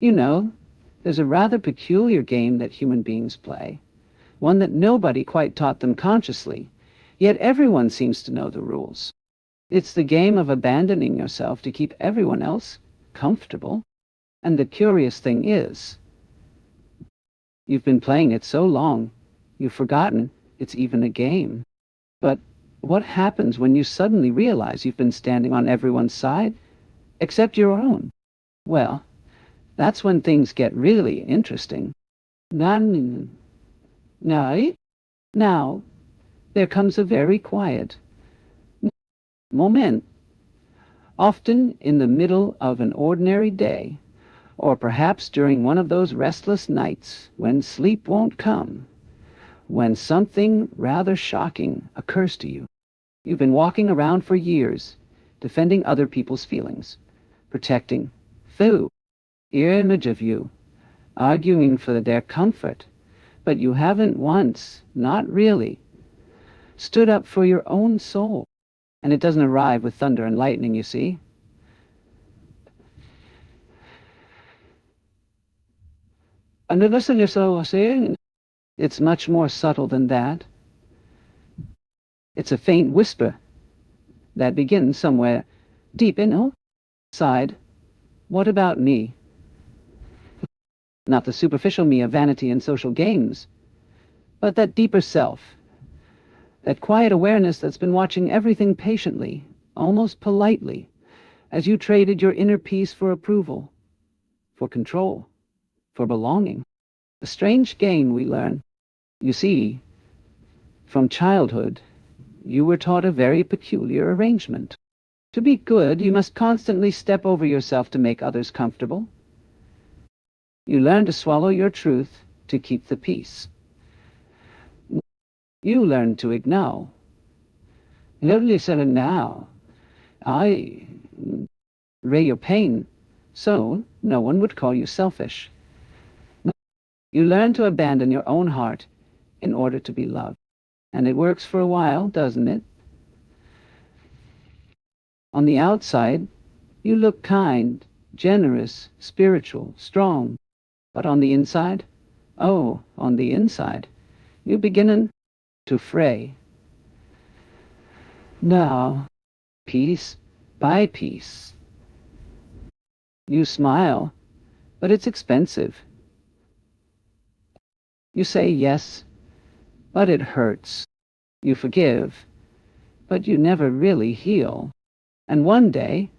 You know, there's a rather peculiar game that human beings play, one that nobody quite taught them consciously, yet everyone seems to know the rules. It's the game of abandoning yourself to keep everyone else comfortable. And the curious thing is, you've been playing it so long, you've forgotten it's even a game. But what happens when you suddenly realize you've been standing on everyone's side, except your own? Well, that's when things get really interesting. Nan- Now, now, there comes a very quiet moment, often in the middle of an ordinary day, or perhaps during one of those restless nights when sleep won't come, when something rather shocking occurs to you. You've been walking around for years, defending other people's feelings, protecting their image of you, arguing for their comfort, but you haven't once, not really, stood up for your own soul. And it doesn't arrive with thunder and lightning, you see. And listen, you're saying, it's much more subtle than that. It's a faint whisper that begins somewhere deep inside. What about me? Not the superficial me of vanity and social games, but that deeper self, that quiet awareness that's been watching everything patiently, almost politely, as you traded your inner peace for approval, for control, for belonging. A strange game we learn. You see, from childhood, you were taught a very peculiar arrangement. To be good, you must constantly step over yourself to make others comfortable. You learn to swallow your truth to keep the peace. You learn to ignore. Literally said now, I ray your pain, so no one would call you selfish. You learn to abandon your own heart in order to be loved. And it works for a while, doesn't it? On the outside, you look kind, generous, spiritual, strong. But on the inside, on the inside, you begin to fray. Now, piece by piece, you smile, but it's expensive. You say yes, but it hurts. You forgive, but you never really heal. And one day,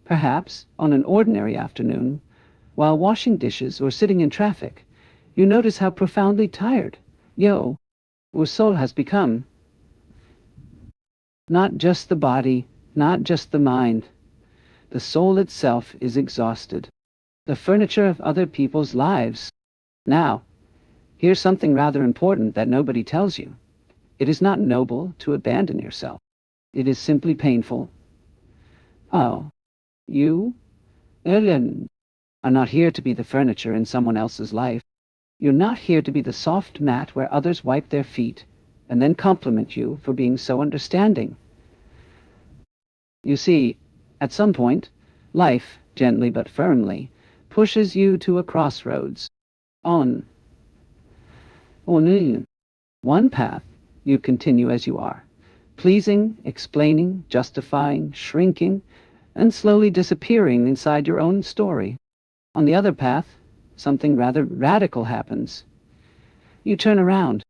perhaps on an ordinary afternoon, while washing dishes or sitting in traffic, you notice how profoundly tired your soul has become. Not just the body, not just the mind. The soul itself is exhausted. The furniture of other people's lives. Now, here's something rather important that nobody tells you. It is not noble to abandon yourself. It is simply painful. Oh, you, Ellen, are not here to be the furniture in someone else's life. You're not here to be the soft mat where others wipe their feet and then compliment you for being so understanding. You see, at some point, life, gently but firmly, pushes you to a crossroads. On one path, you continue as you are, pleasing, explaining, justifying, shrinking, and slowly disappearing inside your own story. On the other path, something rather radical happens. You turn around,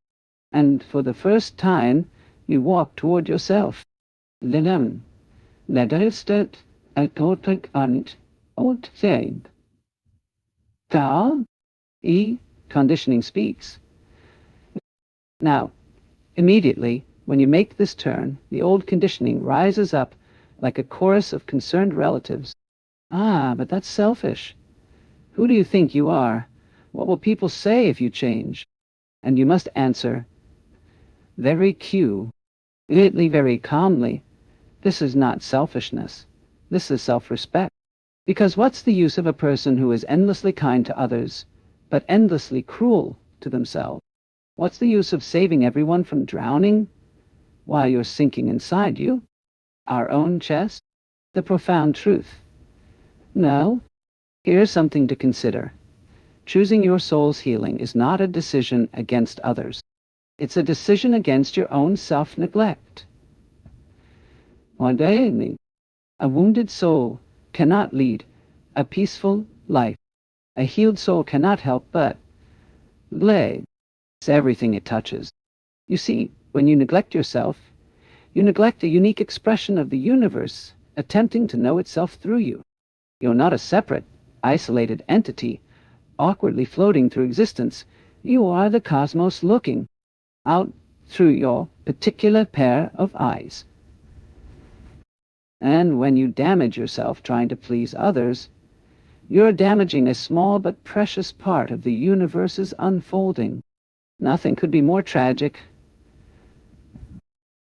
and for the first time, you walk toward yourself. Lilem, lederstet, ekotek anit, outsaid. Tao, conditioning speaks. Now, immediately, when you make this turn, the old conditioning rises up like a chorus of concerned relatives. Ah, but that's selfish. Who do you think you are? What will people say if you change? And you must answer, very very calmly, this is not selfishness. This is self-respect. Because what's the use of a person who is endlessly kind to others, but endlessly cruel to themselves? What's the use of saving everyone from drowning while you're sinking inside you? Our own chest? The profound truth. No, here's something to consider. Choosing your soul's healing is not a decision against others. It's a decision against your own self-neglect. One day, a wounded soul cannot lead a peaceful life. A healed soul cannot help but blame everything it touches. You see, when you neglect yourself, you neglect a unique expression of the universe attempting to know itself through you. You're not a separate, isolated entity, awkwardly floating through existence. You are the cosmos looking out through your particular pair of eyes. And when you damage yourself trying to please others, you're damaging a small but precious part of the universe's unfolding. Nothing could be more tragic.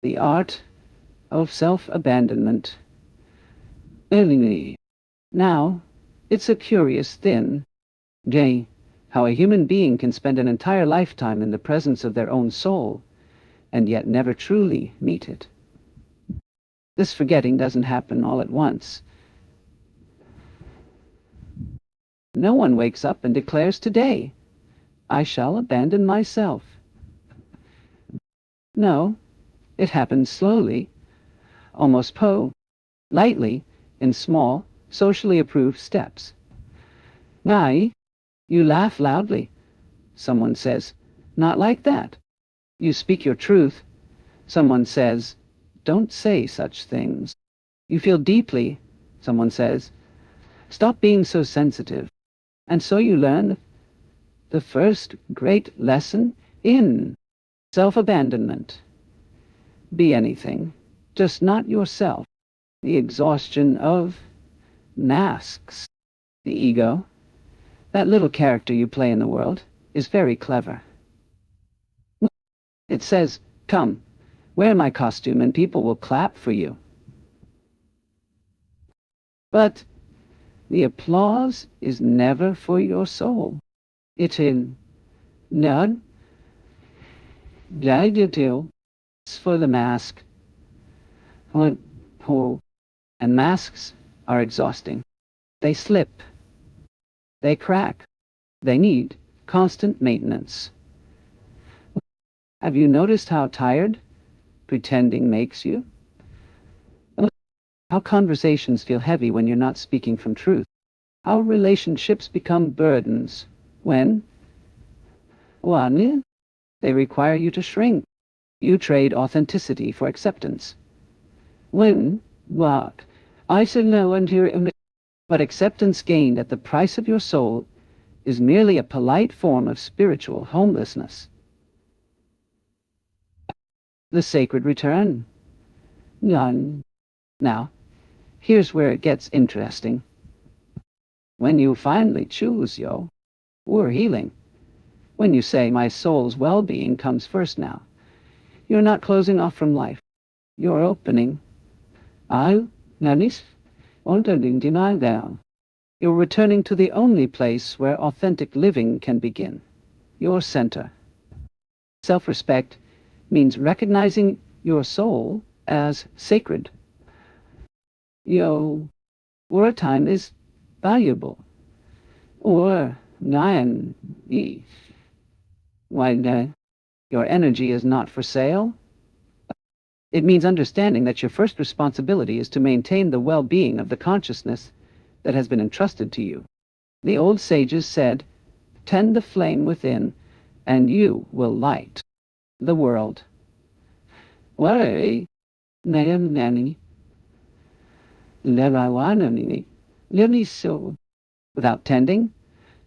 The art of self-abandonment. Now, it's a curious thing, how a human being can spend an entire lifetime in the presence of their own soul, and yet never truly meet it. This forgetting doesn't happen all at once. No one wakes up and declares, "Today, I shall abandon myself." No, it happens slowly, almost lightly, in small, socially approved steps. Why? You laugh loudly. Someone says, "Not like that." You speak your truth. Someone says, "Don't say such things." You feel deeply. Someone says, "Stop being so sensitive." And so you learn the first great lesson in self-abandonment. Be anything, just not yourself. The exhaustion of masks. The ego, that little character you play in the world, is very clever. It says, "Come, wear my costume and people will clap for you." But the applause is never for your soul. It's none. It's for the mask. And masks are exhausting. They slip. They crack. They need constant maintenance. Have you noticed how tired pretending makes you? How conversations feel heavy when you're not speaking from truth? How relationships become burdens when, one, they require you to shrink. You trade authenticity for acceptance. When, what? I should know until... But acceptance gained at the price of your soul is merely a polite form of spiritual homelessness. The sacred return. None. Now, here's where it gets interesting. When you finally choose we're healing. When you say, "My soul's well-being comes first now," you're not closing off from life. You're opening. You're returning to the only place where authentic living can begin. Your center. Self-respect means recognizing your soul as sacred. Your time is valuable. Or your energy is not for sale. It means understanding that your first responsibility is to maintain the well-being of the consciousness that has been entrusted to you. The old sages said, "Tend the flame within, and you will light the world." Without tending,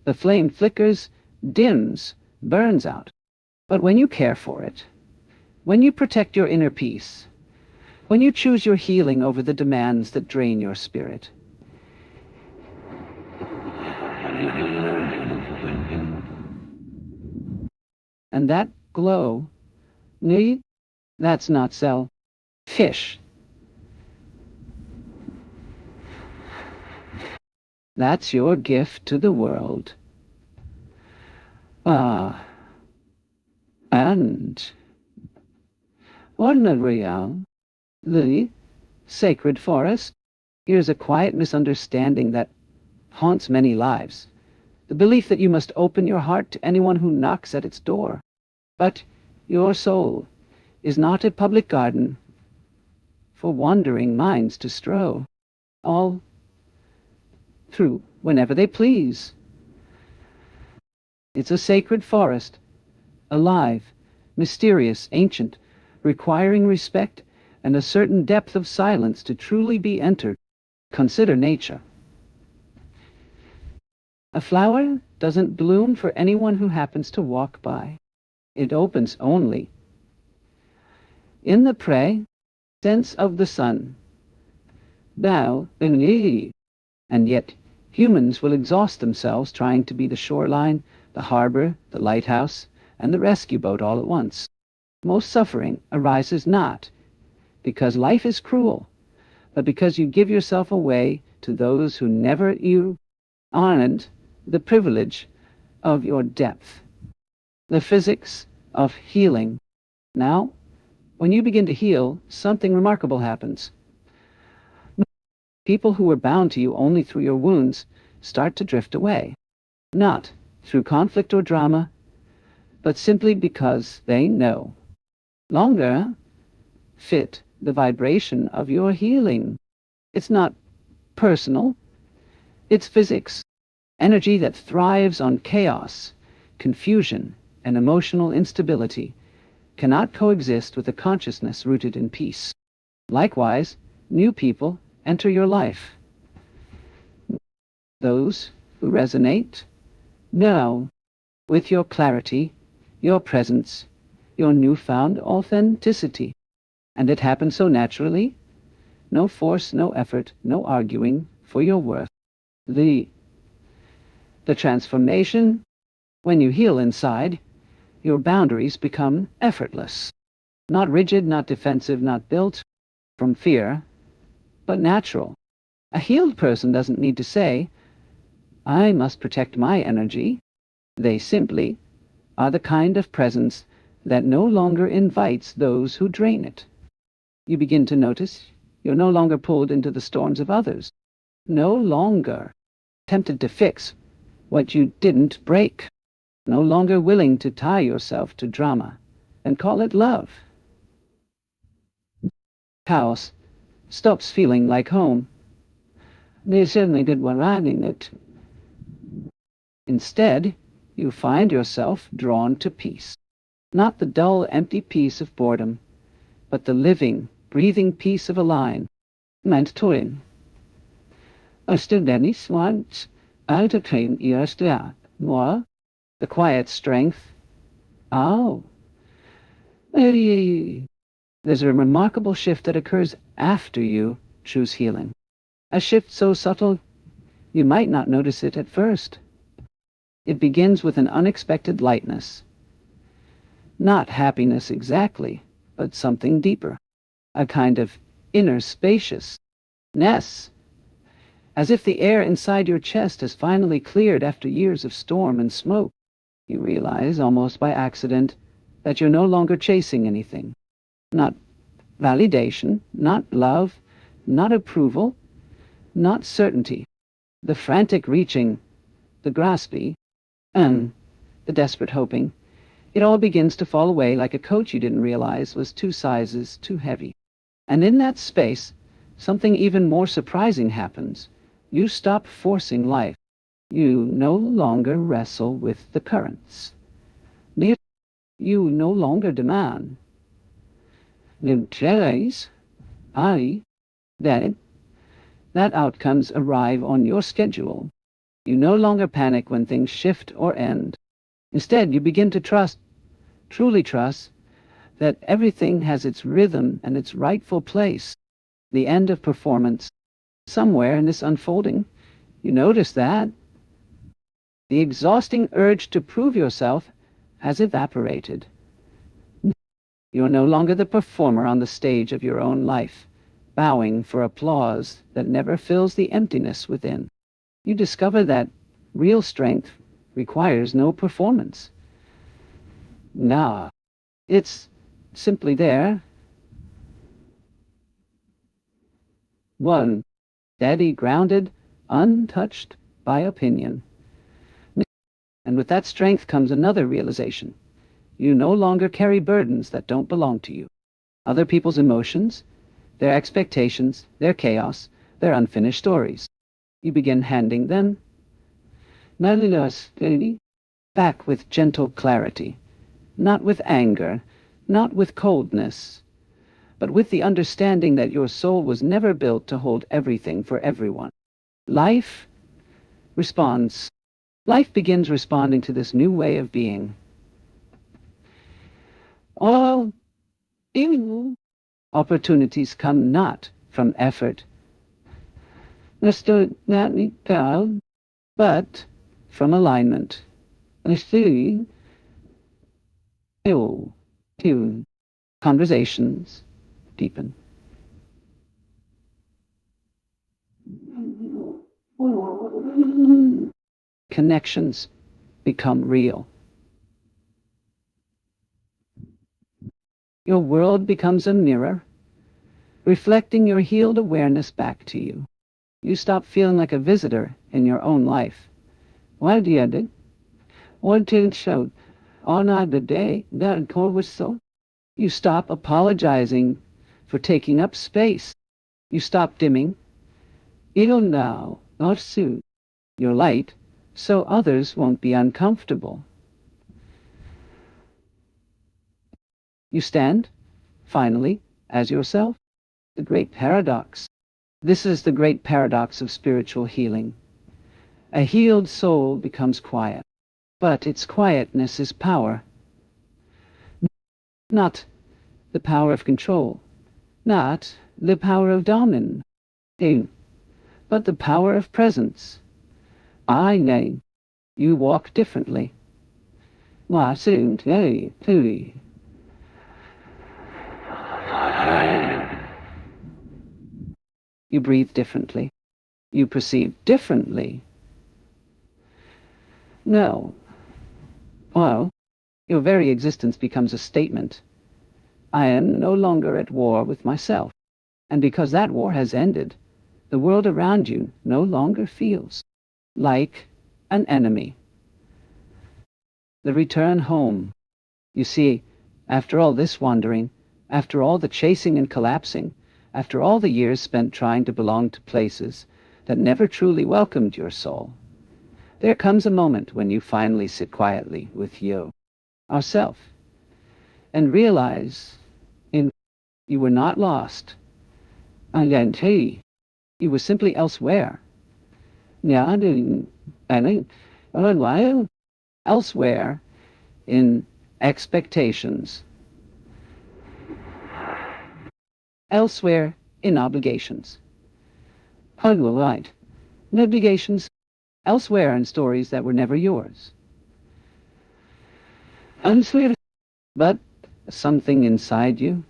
the flame flickers, dims, burns out. But when you care for it, when you protect your inner peace, when you choose your healing over the demands that drain your spirit, and that glow, that's not selfish. That's your gift to the world. And ordinary, the sacred forest. Here's a quiet misunderstanding that haunts many lives. the belief that you must open your heart to anyone who knocks at its door. But your soul is not a public garden for wandering minds to stroll all through whenever they please. It's a sacred forest, alive, mysterious, ancient, requiring respect and a certain depth of silence to truly be entered. Consider nature. A flower doesn't bloom for anyone who happens to walk by. It opens only in the presence of the sun. Thou, and yet humans will exhaust themselves trying to be the shoreline, the harbor, the lighthouse, and the rescue boat all at once. Most suffering arises not because life is cruel, but because you give yourself away to those who never you honored the privilege of your depth. The physics of healing. Now, when you begin to heal, something remarkable happens. People who were bound to you only through your wounds start to drift away, not through conflict or drama, but simply because they no longer fit the vibration of your healing. It's not personal, it's physics, energy that thrives on chaos, confusion, and emotional instability cannot coexist with a consciousness rooted in peace. Likewise, new people enter your life. Those who resonate now with your clarity, your presence, your newfound authenticity. And it happens so naturally. No force, no effort, no arguing for your worth. The transformation, when you heal inside, your boundaries become effortless. Not rigid, not defensive, not built from fear, but natural. A healed person doesn't need to say, I must protect my energy. They simply are the kind of presence that no longer invites those who drain it. You begin to notice you're no longer pulled into the storms of others, no longer tempted to fix what you didn't break, no longer willing to tie yourself to drama and call it love. House stops feeling like home. They certainly did one riding it. Instead, you find yourself drawn to peace. Not the dull, empty peace of boredom, but the living, breathing peace of a line. Meant to win. Dennis wants out of train ears to more. The quiet strength. Oh. There's a remarkable shift that occurs after you choose healing. A shift so subtle you might not notice it at first. It begins with an unexpected lightness. Not happiness exactly, but something deeper. A kind of inner spaciousness. As if the air inside your chest has finally cleared after years of storm and smoke. You realize, almost by accident, that you're no longer chasing anything. Not validation, not love, not approval, not certainty. The frantic reaching, the graspy, and the desperate hoping, it all begins to fall away like a coat you didn't realize was 2 sizes too heavy. And in that space, something even more surprising happens. You stop forcing life. You no longer wrestle with the currents. You no longer demand. That outcomes arrive on your schedule. You no longer panic when things shift or end. Instead, you begin to trust, truly trust, that everything has its rhythm and its rightful place. The end of performance. Somewhere in this unfolding, you notice that the exhausting urge to prove yourself has evaporated. You're no longer the performer on the stage of your own life, bowing for applause that never fills the emptiness within. You discover that real strength requires no performance. Nah, it's simply there. One, steady, grounded, untouched by opinion. And with that strength comes another realization. You no longer carry burdens that don't belong to you. Other people's emotions, their expectations, their chaos, their unfinished stories. You begin handing them back with gentle clarity, not with anger, not with coldness, but with the understanding that your soul was never built to hold everything for everyone. Life responds. Life begins responding to this new way of being. All opportunities come not from effort, but from alignment. Conversations deepen. Connections become real. Your world becomes a mirror, reflecting your healed awareness back to you. You stop feeling like a visitor in your own life. Why did it? What did show? On the day that was so. You stop apologizing for taking up space. You stop dimming. It'll now, not soon, your light, so others won't be uncomfortable. You stand, finally, as yourself. The great paradox. This is the great paradox of spiritual healing. A healed soul becomes quiet, but its quietness is power. Not the power of control, not the power of dominance, but the power of presence. I name. You walk differently. You breathe differently. You perceive differently. No. Well, your very existence becomes a statement. I am no longer at war with myself. And because that war has ended, the world around you no longer feels like an enemy. The return home. You see, after all this wandering, after all the chasing and collapsing, after all the years spent trying to belong to places that never truly welcomed your soul, there comes a moment when you finally sit quietly with you, ourself, and realize you were not lost. Identity. You were simply elsewhere. Elsewhere in expectations. Elsewhere in obligations. Right. Obligations elsewhere in stories that were never yours. Elsewhere, but something inside you,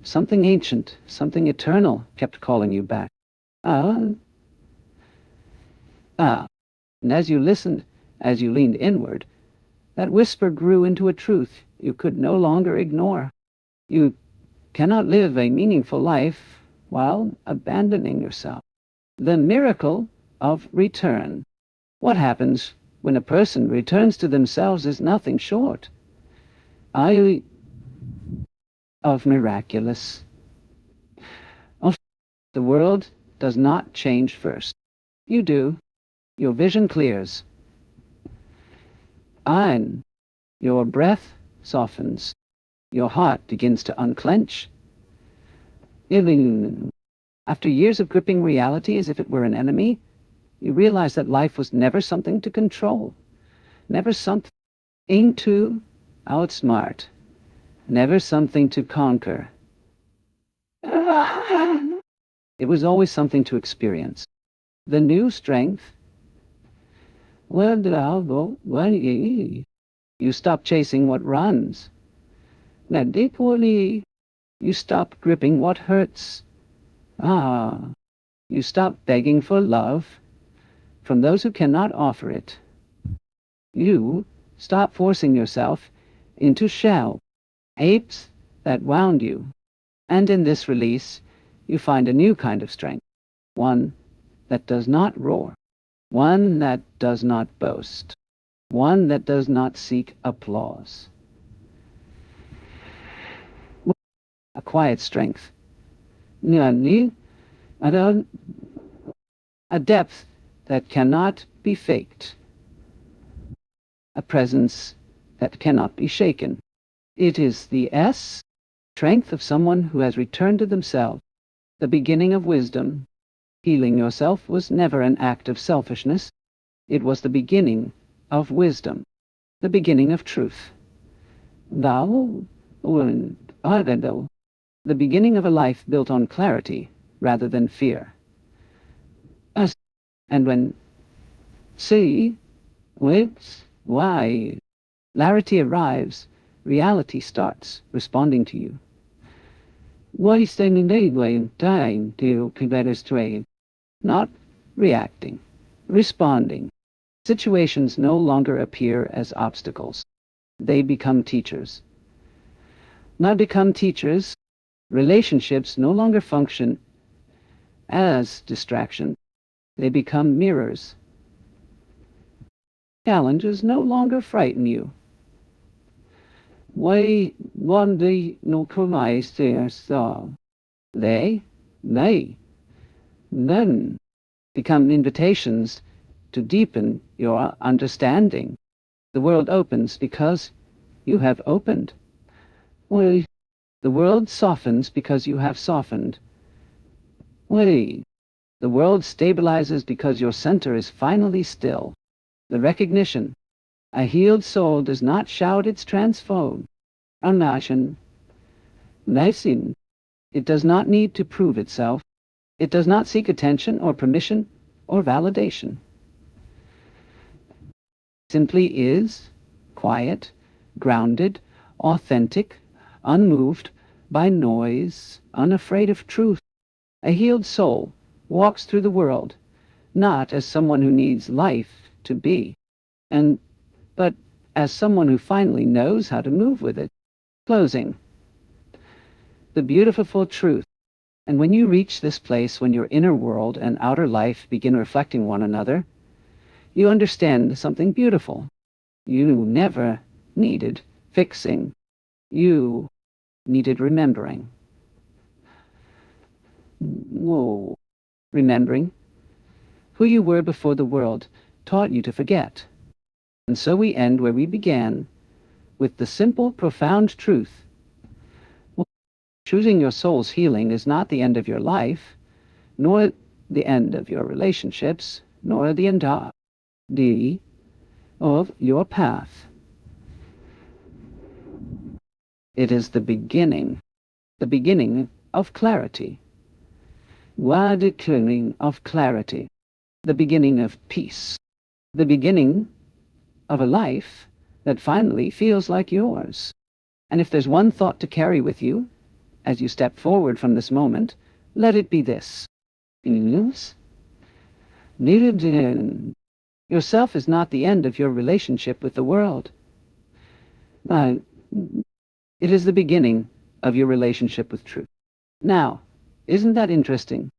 something ancient, something eternal kept calling you back. And as you listened, as you leaned inward, that whisper grew into a truth you could no longer ignore. You cannot live a meaningful life while abandoning yourself. The miracle of return. What happens when a person returns to themselves is nothing short of miraculous. The world does not change first. You do. Your vision clears. And your breath softens. Your heart begins to unclench. After years of gripping reality as if it were an enemy, you realize that life was never something to control, never something to outsmart, never something to conquer. It was always something to experience. The new strength. You stop chasing what runs. You stop gripping what hurts. You stop begging for love from those who cannot offer it. You stop forcing yourself into shell, apes that wound you. And in this release, you find a new kind of strength, one that does not roar, one that does not boast. one that does not seek applause. A quiet strength. A depth that cannot be faked. A presence that cannot be shaken. It is the strength of someone who has returned to themselves, the beginning of wisdom. Healing yourself was never an act of selfishness. It was the beginning of wisdom, the beginning of truth. The beginning of a life built on clarity rather than fear. And when why clarity arrives, reality starts responding to you. Why standing time to strain, not reacting, responding. Situations no longer appear as obstacles. They become teachers. Now become teachers, relationships no longer function as distraction. They become mirrors. Challenges no longer frighten you. Why one day no compromise they then become invitations to deepen your understanding. The world opens because you have opened. Well, the world softens because you have softened. Well, the world stabilizes because your center is finally still. The recognition. A healed soul does not shout its transform. It does not need to prove itself. It does not seek attention or permission or validation. Simply is, quiet, grounded, authentic, unmoved by noise, unafraid of truth. A healed soul walks through the world, not as someone who needs life to be, but as someone who finally knows how to move with it. Closing. The beautiful truth. And when you reach this place, when your inner world and outer life begin reflecting one another, you understand something beautiful. You never needed fixing. You needed remembering. Whoa. Remembering who you were before the world taught you to forget. And so we end where we began, with the simple, profound truth. Choosing your soul's healing is not the end of your life, nor the end of your relationships, nor the end of your path. It is the beginning of clarity. The beginning of clarity, the beginning of peace, the beginning of a life that finally feels like yours. And if there's one thought to carry with you, as you step forward from this moment, let it be this. Yourself is not the end of your relationship with the world. It is the beginning of your relationship with truth. Now, isn't that interesting?